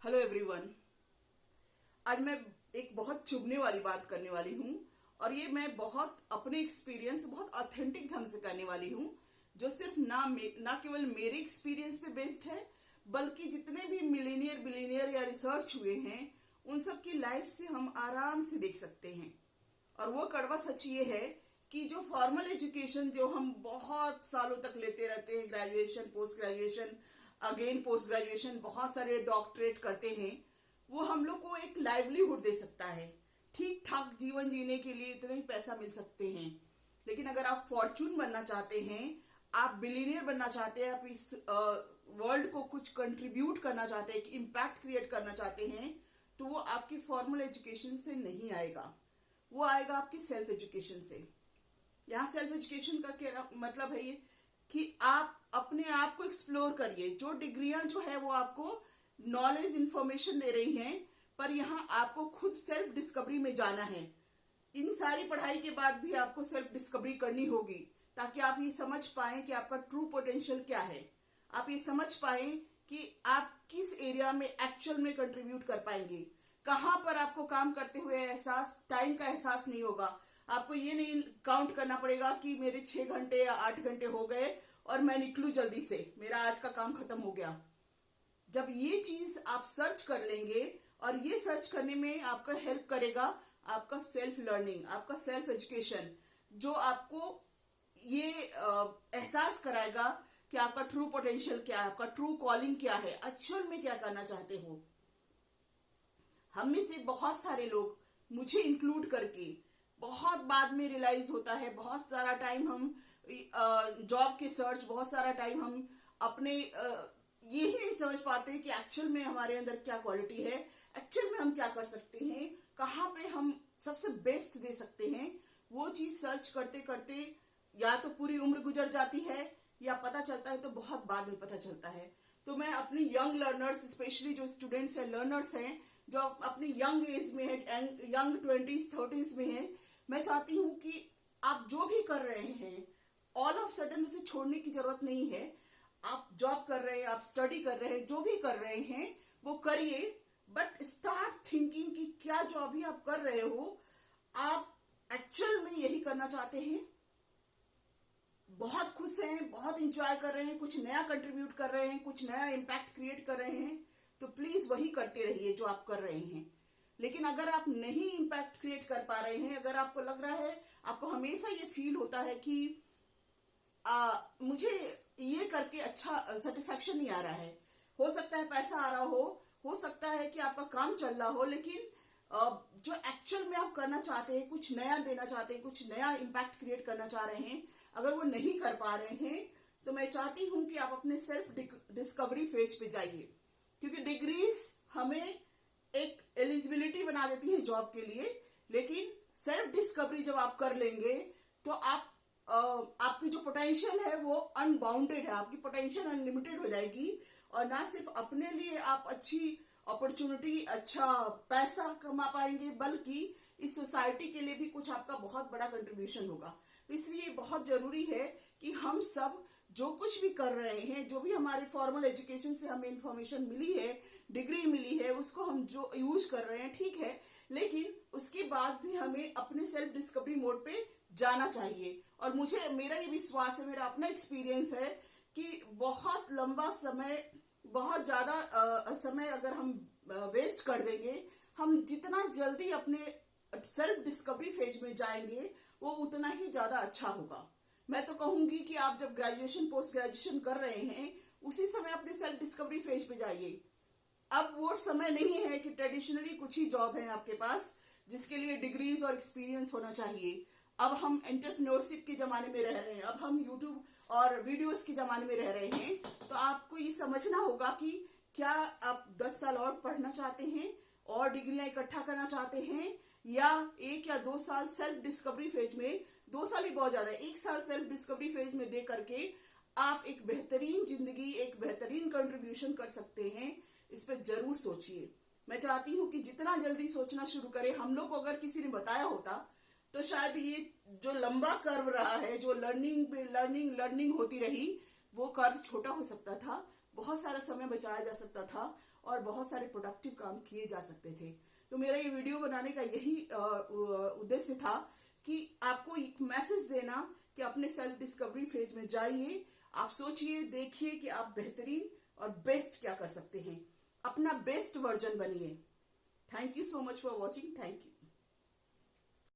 Hello everyone. आज मैं एक बहुत चुभने वाली बात करने वाली हूँ और ये मैं बहुत अपने एक्सपीरियंस बहुत ऑथेंटिक ढंग से करने वाली हूँ, जो सिर्फ ना केवल मेरे एक्सपीरियंस पे बेस्ड है, बल्कि जितने भी मिलीनियर बिलीनियर या रिसर्च हुए हैं उन सब की लाइफ से हम आराम से देख सकते हैं। और वो कड़वा सच ये है कि जो फॉर्मल एजुकेशन जो हम बहुत सालों तक लेते रहते हैं, graduation, post graduation, again post graduation, बहुत सारे डॉक्टरेट करते हैं, वो हम लोग को एक लाइवलीहुड दे सकता है, ठीक ठाक जीवन जीने के लिए इतना ही पैसा मिल सकते हैं। लेकिन अगर आप फॉर्चून बनना चाहते हैं, आप बिलीनियर बनना चाहते हैं, आप इस वर्ल्ड को कुछ कंट्रीब्यूट करना चाहते हैं, इम्पैक्ट क्रिएट करना चाहते हैं, तो वो आपकी फॉर्मल एजुकेशन से नहीं आएगा, वो आएगा आपकी सेल्फ एजुकेशन से। यहाँ सेल्फ एजुकेशन का क्या मतलब है, ये कि आप अपने आप को एक्सप्लोर करिए। जो डिग्रियां जो है वो आपको नॉलेज इंफॉर्मेशन दे रही हैं, पर यहाँ आपको खुद सेल्फ डिस्कवरी में जाना है। इन सारी पढ़ाई के बाद भी आपको सेल्फ डिस्कवरी करनी होगी, ताकि आप ये समझ पाएं कि आपका ट्रू पोटेंशियल क्या है, आप ये समझ पाएं कि आप किस एरिया में एक्चुअल में कंट्रीब्यूट कर पाएंगे, कहां पर आपको काम करते हुए एहसास, टाइम का एहसास नहीं होगा। आपको ये नहीं काउंट करना पड़ेगा कि मेरे 6 घंटे या 8 घंटे हो गए और मैं निकलूं जल्दी से, मेरा आज का काम खत्म हो गया। जब ये चीज आप सर्च कर लेंगे, और ये सर्च करने में आपका हेल्प करेगा आपका सेल्फ लर्निंग, आपका सेल्फ एजुकेशन, जो आपको ये एहसास कराएगा कि आपका ट्रू पोटेंशियल क्या है, आपका ट्रू कॉलिंग क्या है, एक्चुअल में क्या करना चाहते हो। हम में से बहुत सारे लोग, मुझे इंक्लूड करके, बहुत बाद में रियलाइज होता है, बहुत सारा टाइम हम जॉब के सर्च, बहुत सारा टाइम हम अपने यही नहीं समझ पाते कि एक्चुअल में हमारे अंदर क्या क्वालिटी है, एक्चुअल में हम क्या कर सकते हैं, कहाँ पे हम सबसे बेस्ट दे सकते हैं। वो चीज सर्च करते करते या तो पूरी उम्र गुजर जाती है, या पता चलता है तो बहुत बाद में पता चलता है। तो मैं अपनी यंग लर्नर्स, स्पेशली जो स्टूडेंट्स हैं, लर्नर्स हैं, जो अपनी यंग एज में है, यंग 20s 30s में है, मैं चाहती हूँ कि आप जो भी कर रहे हैं, ऑल ऑफ सडन उसे छोड़ने की जरूरत नहीं है। आप जॉब कर रहे हैं, आप स्टडी कर रहे हैं, जो भी कर रहे हैं वो करिए, बट स्टार्ट थिंकिंग कि क्या जो अभी आप कर रहे हो, आप एक्चुअल में यही करना चाहते हैं, बहुत खुश हैं, बहुत इंजॉय कर रहे हैं, कुछ नया कंट्रीब्यूट कर रहे हैं, कुछ नया इम्पैक्ट क्रिएट कर रहे हैं, तो प्लीज वही करते रहिए जो आप कर रहे हैं। लेकिन अगर आप नहीं इम्पैक्ट क्रिएट कर पा रहे हैं, अगर आपको लग रहा है, आपको हमेशा ये फील होता है कि मुझे ये करके अच्छा सेटिस्फैक्शन नहीं आ रहा है, हो सकता है पैसा आ रहा हो सकता है कि आपका काम चल रहा हो, लेकिन जो एक्चुअल में आप करना चाहते हैं, कुछ नया देना चाहते हैं, कुछ नया इम्पैक्ट क्रिएट करना चाह रहे हैं, अगर वो नहीं कर पा रहे हैं, तो मैं चाहती हूं कि आप अपने सेल्फ डिस्कवरी फेज पे जाइए। क्योंकि डिग्रीज हमें एक एलिजिबिलिटी बना देती है जॉब के लिए, लेकिन सेल्फ डिस्कवरी जब आप कर लेंगे तो आपकी जो पोटेंशियल है वो अनबाउंडेड है, आपकी पोटेंशियल अनलिमिटेड हो जाएगी। और ना सिर्फ अपने लिए आप अच्छी अपॉर्चुनिटी, अच्छा पैसा कमा पाएंगे, बल्कि इस सोसाइटी के लिए भी कुछ आपका बहुत बड़ा कंट्रीब्यूशन होगा। तो इसलिए बहुत जरूरी है कि हम सब जो कुछ भी कर रहे हैं, जो भी हमारे फॉर्मल एजुकेशन से हमें इंफॉर्मेशन मिली है, डिग्री मिली है, उसको हम जो यूज कर रहे हैं, ठीक है, लेकिन उसके बाद भी हमें अपने सेल्फ डिस्कवरी मोड पे जाना चाहिए। और मेरा ये विश्वास है, मेरा अपना एक्सपीरियंस है कि बहुत लंबा समय, बहुत ज्यादा समय अगर हम वेस्ट कर देंगे, हम जितना जल्दी अपने सेल्फ डिस्कवरी फेज में जाएंगे वो उतना ही ज्यादा अच्छा होगा। मैं तो कहूंगी कि आप जब ग्रेजुएशन, पोस्ट ग्रेजुएशन कर रहे हैं, उसी समय अपने सेल्फ डिस्कवरी फेज पे जाइए। अब वो समय नहीं है कि ट्रेडिशनली कुछ ही जॉब है आपके पास जिसके लिए डिग्रीज और एक्सपीरियंस होना चाहिए। अब हम एंटरप्रेन्योरशिप के जमाने में रह रहे हैं, अब हम यूट्यूब और वीडियोस के जमाने में रह रहे हैं। तो आपको ये समझना होगा कि क्या आप 10 साल और पढ़ना चाहते हैं और डिग्रियां इकट्ठा करना चाहते हैं, या 1 या 2 साल सेल्फ डिस्कवरी फेज में, 2 साल ही बहुत ज्यादा है, 1 साल सेल्फ डिस्कवरी फेज में दे करके आप एक बेहतरीन जिंदगी, एक बेहतरीन कंट्रीब्यूशन कर सकते हैं। इस पर जरूर सोचिए। मैं चाहती हूँ कि जितना जल्दी सोचना शुरू करें। हम लोग को अगर किसी ने बताया होता तो शायद ये जो लंबा कर्व रहा है, जो लर्निंग पे लर्निंग होती रही, वो कर्व छोटा हो सकता था, बहुत सारा समय बचाया जा सकता था और बहुत सारे प्रोडक्टिव काम किए जा सकते थे। तो मेरा ये वीडियो बनाने का यही उद्देश्य था कि आपको एक मैसेज देना कि अपने सेल्फ डिस्कवरी फेज में जाइए, आप सोचिए, देखिए कि आप बेहतरीन और बेस्ट क्या कर सकते हैं, अपना बेस्ट वर्जन बनिए। Thank you so much for watching. Thank you.